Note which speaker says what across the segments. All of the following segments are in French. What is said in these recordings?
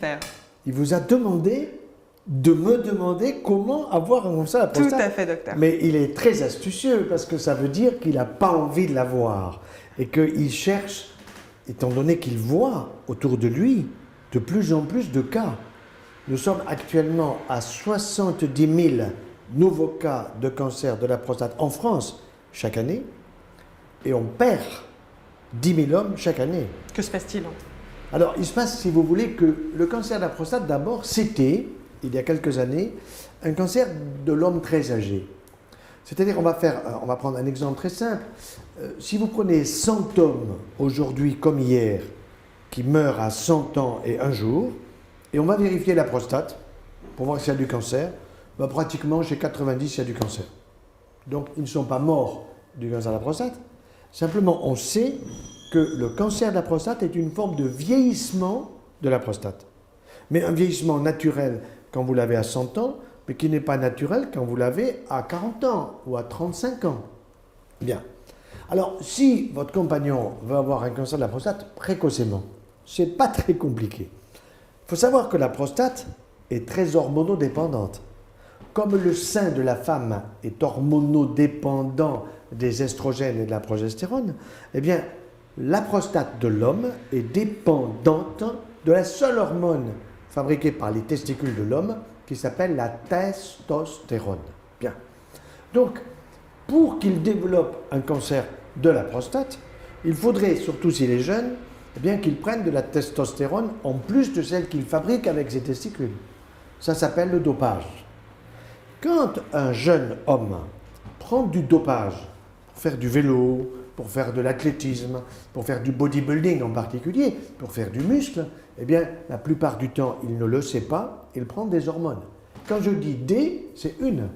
Speaker 1: Faire.
Speaker 2: Il vous a demandé de me demander comment avoir un cancer de la prostate.
Speaker 1: Tout à fait, docteur.
Speaker 2: Mais il est très astucieux parce que ça veut dire qu'il n'a pas envie de l'avoir et qu'il cherche, étant donné qu'il voit autour de lui de plus en plus de cas. Nous sommes actuellement à 70 000 nouveaux cas de cancer de la prostate en France chaque année et on perd 10 000 hommes chaque année.
Speaker 1: Que se passe-t-il?
Speaker 2: Alors, il se passe, si vous voulez, que le cancer de la prostate, d'abord, c'était, il y a quelques années, un cancer de l'homme très âgé. C'est-à-dire, on va prendre un exemple très simple. Si vous prenez 100 hommes, aujourd'hui comme hier, qui meurent à 100 ans et un jour, et on va vérifier la prostate, pour voir s'il y a du cancer, ben, pratiquement, chez 90, il y a du cancer. Donc, ils ne sont pas morts du cancer de la prostate. Simplement, on sait que le cancer de la prostate est une forme de vieillissement de la prostate. Mais un vieillissement naturel quand vous l'avez à 100 ans, mais qui n'est pas naturel quand vous l'avez à 40 ans ou à 35 ans. Bien. Alors, si votre compagnon veut avoir un cancer de la prostate précocement, ce n'est pas très compliqué. Il faut savoir que la prostate est très hormonodépendante. Comme le sein de la femme est hormonodépendant des estrogènes et de la progestérone, eh bien, la prostate de l'homme est dépendante de la seule hormone fabriquée par les testicules de l'homme qui s'appelle la testostérone. Bien. Donc, pour qu'il développe un cancer de la prostate, il faudrait, surtout s'il est jeune, eh bien qu'il prenne de la testostérone en plus de celle qu'il fabrique avec ses testicules. Ça s'appelle le dopage. Quand un jeune homme prend du dopage pour faire du vélo, pour faire de l'athlétisme, pour faire du bodybuilding en particulier, pour faire du muscle, eh bien, la plupart du temps, il ne le sait pas, il prend des hormones. Quand je dis D, c'est une.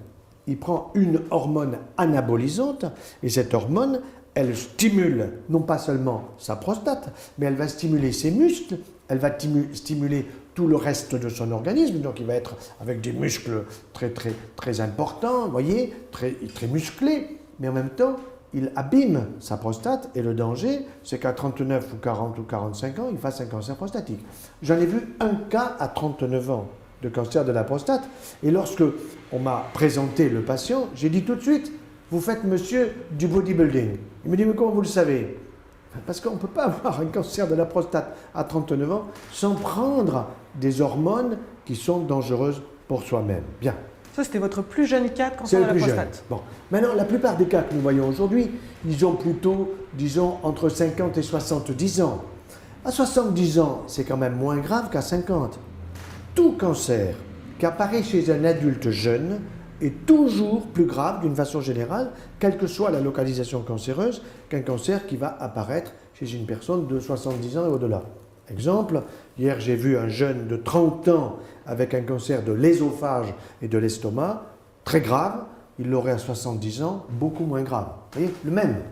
Speaker 2: Il prend une hormone anabolisante, et cette hormone, elle stimule non pas seulement sa prostate, mais elle va stimuler ses muscles, elle va stimuler tout le reste de son organisme, donc il va être avec des muscles très importants, vous voyez, très musclés, mais en même temps, il abîme sa prostate et le danger, c'est qu'à 39 ou 40 ou 45 ans, il fasse un cancer prostatique. J'en ai vu un cas à 39 ans de cancer de la prostate et lorsque on m'a présenté le patient, j'ai dit tout de suite, vous faites monsieur du bodybuilding. Il me dit, mais comment vous le savez? Parce qu'on ne peut pas avoir un cancer de la prostate à 39 ans sans prendre des hormones qui sont dangereuses pour soi-même. Bien.
Speaker 1: Ça, c'était votre plus jeune cas de cancer de la prostate.
Speaker 2: Bon. Maintenant, la plupart des cas que nous voyons aujourd'hui, ils ont plutôt, disons, entre 50 et 70 ans. À 70 ans, c'est quand même moins grave qu'à 50. Tout cancer qui apparaît chez un adulte jeune est toujours plus grave, d'une façon générale, quelle que soit la localisation cancéreuse, qu'un cancer qui va apparaître chez une personne de 70 ans et au-delà. Exemple, hier j'ai vu un jeune de 30 ans avec un cancer de l'ésophage et de l'estomac, très grave, il l'aurait à 70 ans, beaucoup moins grave. Vous voyez, le même.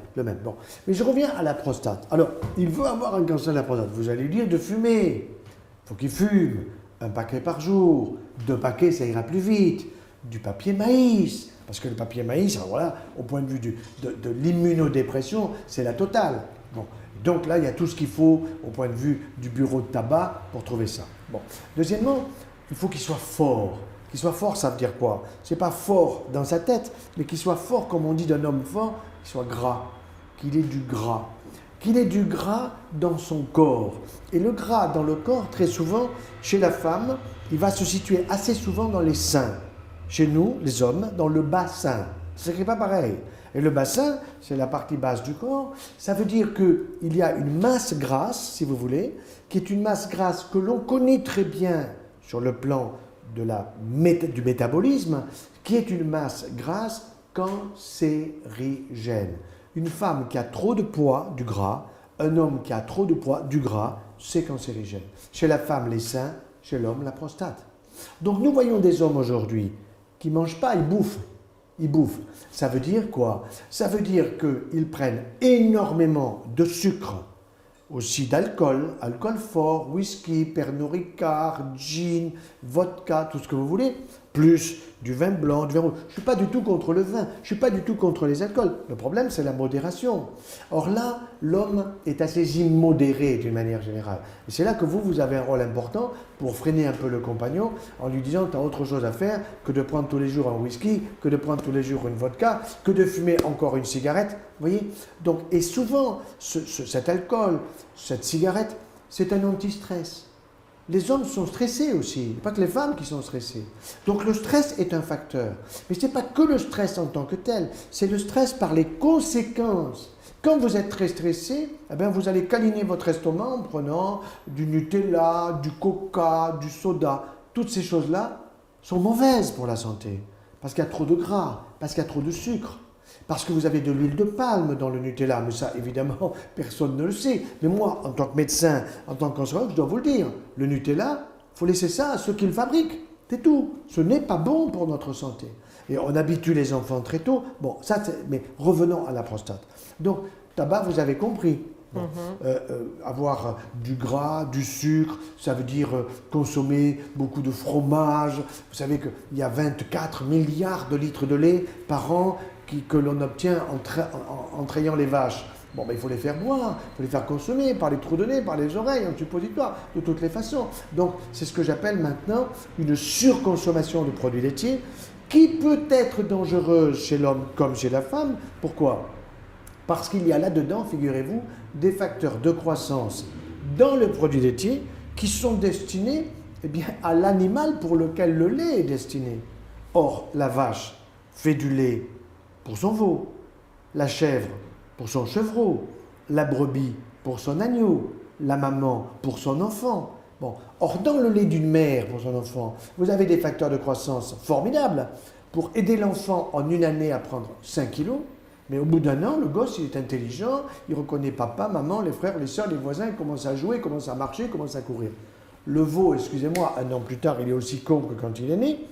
Speaker 2: Bon. Mais je reviens à la prostate. Alors, il veut avoir un cancer de la prostate. Vous allez lui dire de fumer. Il faut qu'il fume. Un paquet par jour. 2 paquets, ça ira plus vite. Du papier maïs. Parce que le papier maïs, alors voilà, au point de vue de l'immunodépression, c'est la totale. Bon. Donc là, il y a tout ce qu'il faut au point de vue du bureau de tabac pour trouver ça. Bon. Deuxièmement, il faut qu'il soit fort. Qu'il soit fort, ça veut dire quoi? C'est pas fort dans sa tête, mais qu'il soit fort, comme on dit d'un homme fort, qu'il soit gras, qu'il ait du gras. Qu'il ait du gras dans son corps. Et le gras dans le corps, très souvent, chez la femme, il va se situer assez souvent dans les seins. Chez nous, les hommes, dans le bassin. C'est pas pareil. Et le bassin, c'est la partie basse du corps. Ça veut dire qu'il y a une masse grasse, si vous voulez, qui est une masse grasse que l'on connaît très bien sur le plan du métabolisme, qui est une masse grasse cancérigène. Une femme qui a trop de poids, du gras, un homme qui a trop de poids, du gras, c'est cancérigène. Chez la femme, les seins, chez l'homme, la prostate. Donc nous voyons des hommes aujourd'hui qui ne mangent pas, ils bouffent. Ils bouffent. Ça veut dire quoi? Ça veut dire qu'ils prennent énormément de sucre, aussi d'alcool, alcool fort, whisky, Pernod Ricard, gin, vodka, tout ce que vous voulez, plus du vin blanc, du vin rouge. Je ne suis pas du tout contre le vin, je ne suis pas du tout contre les alcools. Le problème, c'est la modération. Or là, l'homme est assez immodéré d'une manière générale. Et c'est là que vous avez un rôle important pour freiner un peu le compagnon en lui disant tu as autre chose à faire que de prendre tous les jours un whisky, que de prendre tous les jours une vodka, que de fumer encore une cigarette. Vous voyez? Donc, et souvent, cet alcool, cette cigarette, c'est un anti-stress. Les hommes sont stressés aussi, il n'y a pas que les femmes qui sont stressées. Donc le stress est un facteur. Mais ce n'est pas que le stress en tant que tel, c'est le stress par les conséquences. Quand vous êtes très stressé, eh bien, vous allez câliner votre estomac en prenant du Nutella, du Coca, du soda. Toutes ces choses-là sont mauvaises pour la santé, parce qu'il y a trop de gras, parce qu'il y a trop de sucre. Parce que vous avez de l'huile de palme dans le Nutella, mais ça, évidemment, personne ne le sait. Mais moi, en tant que médecin, en tant que cancérologue, je dois vous le dire. Le Nutella, il faut laisser ça à ceux qui le fabriquent. C'est tout. Ce n'est pas bon pour notre santé. Et on habitue les enfants très tôt. Bon, ça, mais revenons à la prostate. Donc, tabac, vous avez compris. Bon, avoir du gras, du sucre, ça veut dire consommer beaucoup de fromage. Vous savez qu'il y a 24 milliards de litres de lait par an que l'on obtient en trayant les vaches. Bon, ben, il faut les faire boire, il faut les faire consommer par les trous de nez, par les oreilles, en suppositoire, de toutes les façons. Donc, c'est ce que j'appelle maintenant une surconsommation de produits laitiers qui peut être dangereuse chez l'homme comme chez la femme. Pourquoi ? Parce qu'il y a là-dedans, figurez-vous, des facteurs de croissance dans le produit laitier qui sont destinés à l'animal pour lequel le lait est destiné. Or, la vache fait du lait pour son veau, la chèvre pour son chevreau, la brebis pour son agneau, la maman pour son enfant. Bon. Or, dans le lait d'une mère pour son enfant, vous avez des facteurs de croissance formidables pour aider l'enfant en une année à prendre 5 kilos. Mais au bout d'un an, le gosse, il est intelligent, il reconnaît papa, maman, les frères, les sœurs, les voisins, il commence à jouer, il commence à marcher, il commence à courir. Le veau, excusez-moi, un an plus tard, il est aussi con que quand il est né,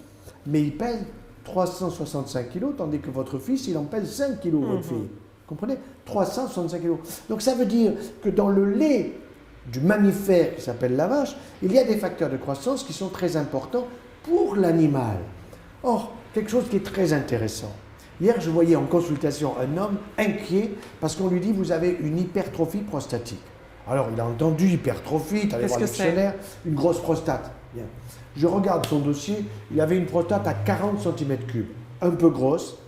Speaker 2: mais il pèse 365 kilos, tandis que votre fils, il en pèse 5 kilos, votre fille. Vous comprenez? 365 kilos. Donc ça veut dire que dans le lait du mammifère qui s'appelle la vache, il y a des facteurs de croissance qui sont très importants pour l'animal. Or, quelque chose qui est très intéressant. Hier, je voyais en consultation un homme inquiet parce qu'on lui dit « vous avez une hypertrophie prostatique ». Alors, il a entendu hypertrophie, tu allais voir le dictionnaire, une grosse prostate. Bien. Je regarde son dossier, il avait une prostate à 40 cm3, un peu grosse.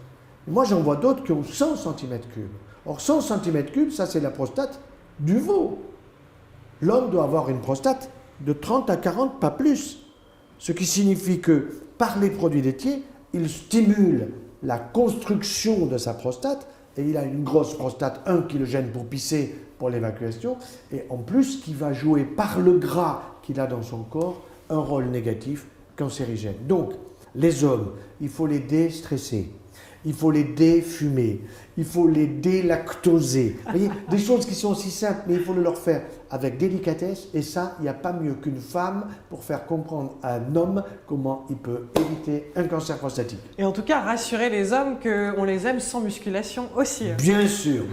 Speaker 2: Moi, j'en vois d'autres qui ont 100 cm3. Or, 100 cm3, ça, c'est la prostate du veau. L'homme doit avoir une prostate de 30 à 40, pas plus. Ce qui signifie que, par les produits laitiers, il stimule la construction de sa prostate, et il a une grosse prostate, qui le gêne pour pisser, pour l'évacuation, et en plus qui va jouer par le gras qu'il a dans son corps un rôle négatif cancérigène. Donc, les hommes, il faut les déstresser, il faut les défumer, il faut les délactoser. Vous voyez, des choses qui sont aussi simples, mais il faut le leur faire avec délicatesse, et ça, il n'y a pas mieux qu'une femme pour faire comprendre à un homme comment il peut éviter un cancer prostatique.
Speaker 1: Et en tout cas, rassurer les hommes qu'on les aime sans musculation aussi.
Speaker 2: Bien sûr,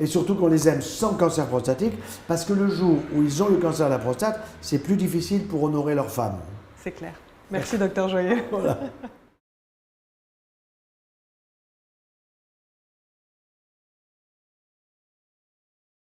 Speaker 2: et surtout qu'on les aime sans cancer prostatique, parce que le jour où ils ont le cancer de la prostate, c'est plus difficile pour honorer leur femme.
Speaker 1: C'est clair. Merci, docteur Joyeux.
Speaker 2: Voilà.